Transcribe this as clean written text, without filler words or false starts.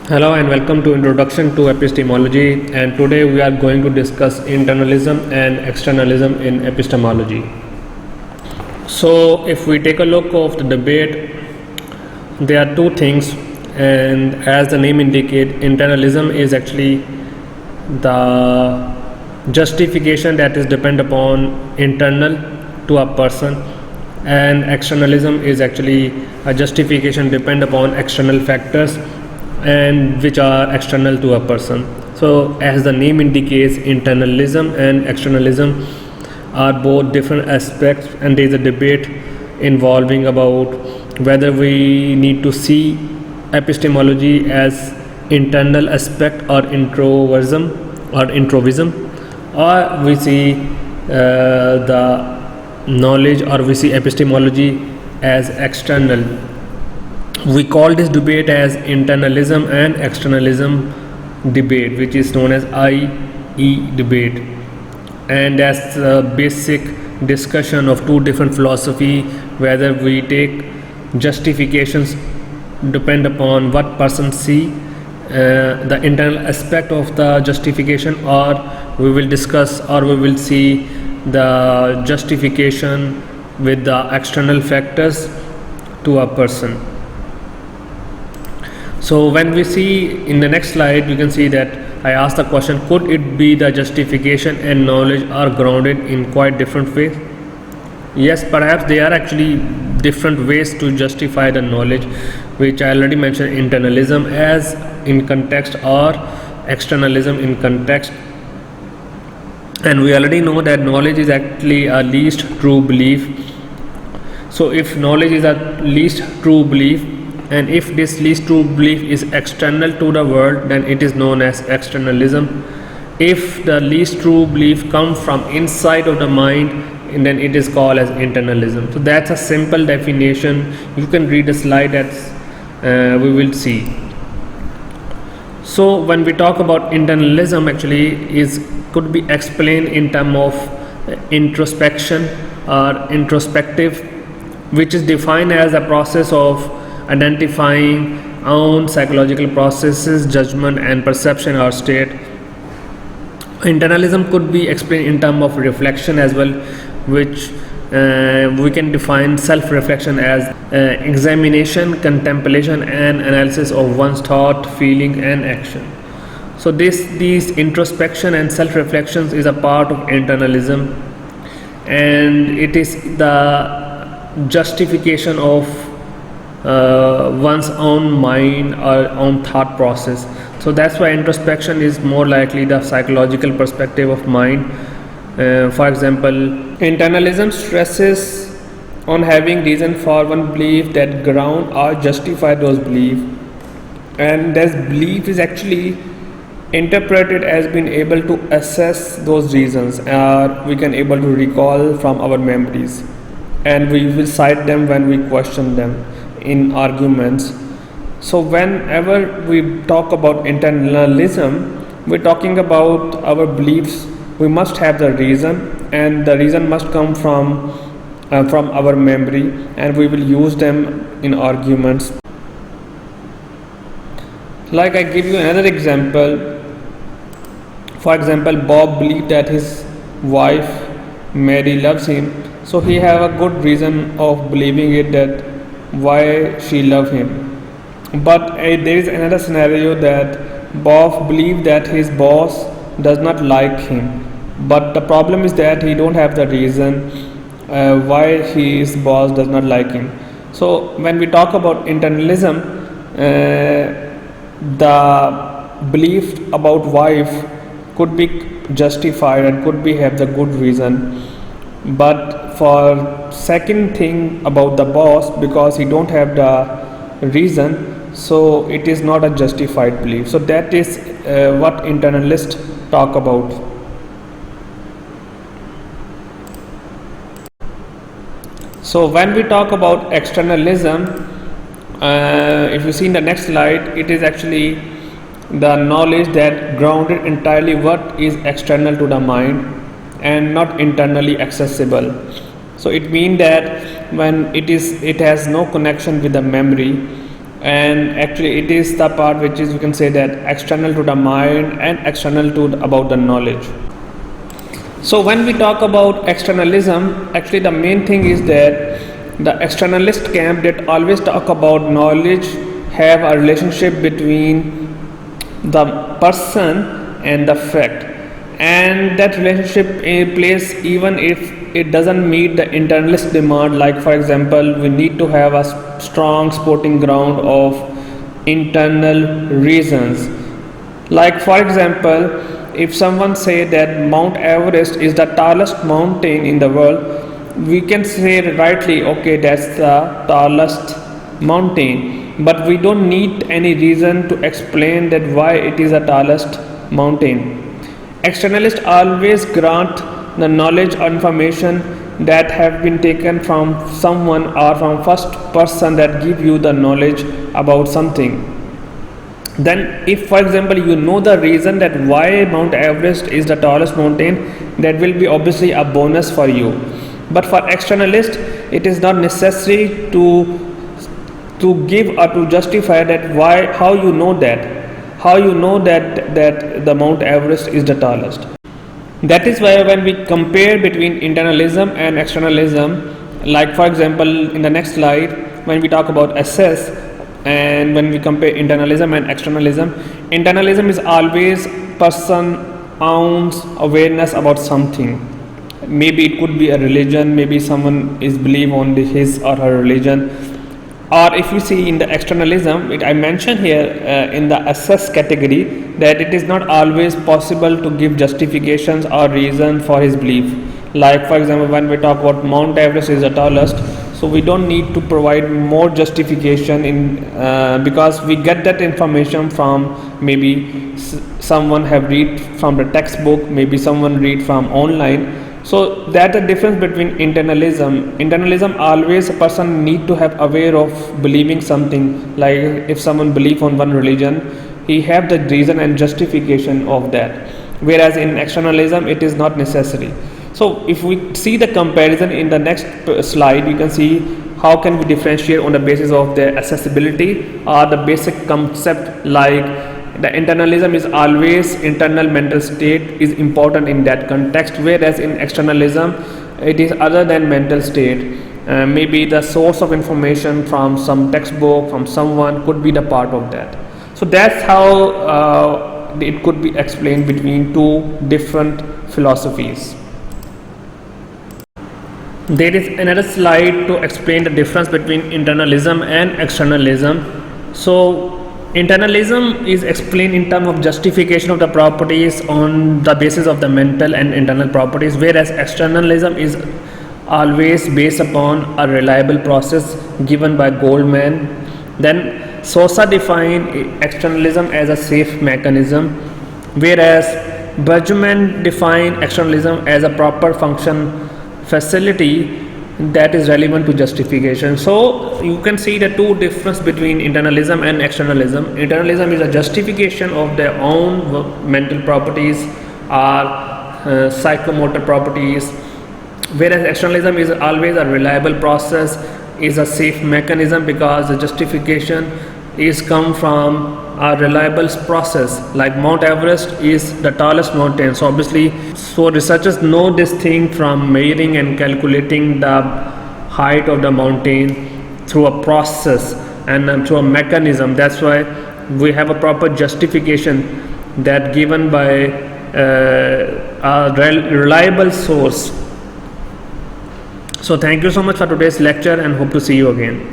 Hello and welcome to Introduction to Epistemology, and today we are going to discuss internalism and externalism in epistemology. So if we take a look of the debate, there are two things, and as the name indicates, internalism is actually the justification that is depend upon internal to a person, and externalism is actually a justification depend upon external factors and which are external to a person. So as the name indicates, internalism and externalism are both different aspects, and there is a debate involving about whether we need to see epistemology as internal aspect or introversion or introvism, or we see the knowledge, or we see epistemology as external. We call this debate as internalism and externalism debate, which is known as IE debate, and that's the basic discussion of two different philosophy, whether we take justifications depend upon what person see the internal aspect of the justification, or we will discuss or we will see the justification with the external factors to a person. So when we see in the next slide, you can see that I asked the question, could it be the justification and knowledge are grounded in quite different ways? Yes, perhaps they are actually different ways to justify the knowledge, which I already mentioned, internalism as in context or externalism in context. And we already know that knowledge is actually a least true belief. So if knowledge is a least true belief, and if this least true belief is external to the world, then it is known as externalism. If the least true belief comes from inside of the mind, and then it is called as internalism. So that's a simple definition. You can read the slide that we will see. So when we talk about internalism, actually could be explained in terms of introspection or introspective, which is defined as a process of identifying own psychological processes, judgment and perception or state. Internalism could be explained in terms of reflection as well, which we can define self-reflection as examination, contemplation and analysis of one's thought, feeling and action. So these introspection and self-reflections is a part of internalism, and it is the justification of one's own mind or own thought process. So that's why introspection is more likely the psychological perspective of mind. For example, internalism stresses on having reason for one belief that ground or justify those beliefs, and this belief is actually interpreted as being able to assess those reasons, or we can able to recall from our memories, and we will cite them when we question them in arguments. So whenever we talk about internalism, we're talking about our beliefs. We must have the reason, and the reason must come from our memory, and we will use them in arguments. Like I give you another example. For example, Bob believed that his wife Mary loves him, so he have a good reason of believing it, that why she love him. But there is another scenario that Bob believed that his boss does not like him, but the problem is that he don't have the reason why his boss does not like him. So when we talk about internalism, the belief about wife could be justified and could be have the good reason, but for second thing about the boss, because he don't have the reason, so it is not a justified belief. So that is what internalists talk about. So when we talk about externalism, if you see in the next slide, it is actually the knowledge that grounded entirely what is external to the mind and not internally accessible. So it means that when it has no connection with the memory, and actually it is the part which is, we can say, that external to the mind and external to about the knowledge. So when we talk about externalism, actually the main thing is that the externalist camp that always talk about knowledge have a relationship between the person and the fact, and that relationship plays even if it doesn't meet the internalist demand. Like for example, we need to have a strong sporting ground of internal reasons. Like for example, if someone say that Mount Everest is the tallest mountain in the world, we can say rightly, okay, that's the tallest mountain, but we don't need any reason to explain that why it is the tallest mountain. Externalists always grant the knowledge or information that have been taken from someone or from first person that give you the knowledge about something. Then if for example you know the reason that why Mount Everest is the tallest mountain, that will be obviously a bonus for you. But for externalist, it is not necessary to give or to justify that why, how you know that the Mount Everest is the tallest. That is why when we compare between internalism and externalism, like for example in the next slide, when we talk about assess, and when we compare internalism and externalism, internalism is always person owns awareness about something. Maybe it could be a religion, maybe someone is believe on his or her religion. Or if you see in the externalism, I mentioned here in the assess category that it is not always possible to give justifications or reason for his belief. Like for example, when we talk about Mount Everest is the tallest, so we don't need to provide more justification in because we get that information from maybe someone have read from the textbook, maybe someone read from online. So that's the difference between internalism. Internalism, always a person need to have aware of believing something. Like if someone believe on one religion, he have the reason and justification of that. Whereas in externalism, it is not necessary. So if we see the comparison in the next slide, you can see how can we differentiate on the basis of their accessibility or the basic concept. Like the internalism is always internal mental state is important in that context, whereas in externalism it is other than mental state. Maybe the source of information from some textbook, from someone, could be the part of that. So that's how it could be explained between two different philosophies. There is another slide to explain the difference between internalism and externalism. So internalism is explained in terms of justification of the properties on the basis of the mental and internal properties, whereas externalism is always based upon a reliable process given by Goldman. Then Sosa defined externalism as a safe mechanism, whereas Bergman defined externalism as a proper function facility that is relevant to justification. So you can see the two difference between internalism and externalism. Internalism is a justification of their own mental properties or psychomotor properties, whereas externalism is always a reliable process, is a safe mechanism because the justification is come from a reliable process. Like Mount Everest is the tallest mountain, so obviously, so researchers know this thing from measuring and calculating the height of the mountain through a process and through a mechanism. That's why we have a proper justification that given by a reliable source. So thank you so much for today's lecture and hope to see you again.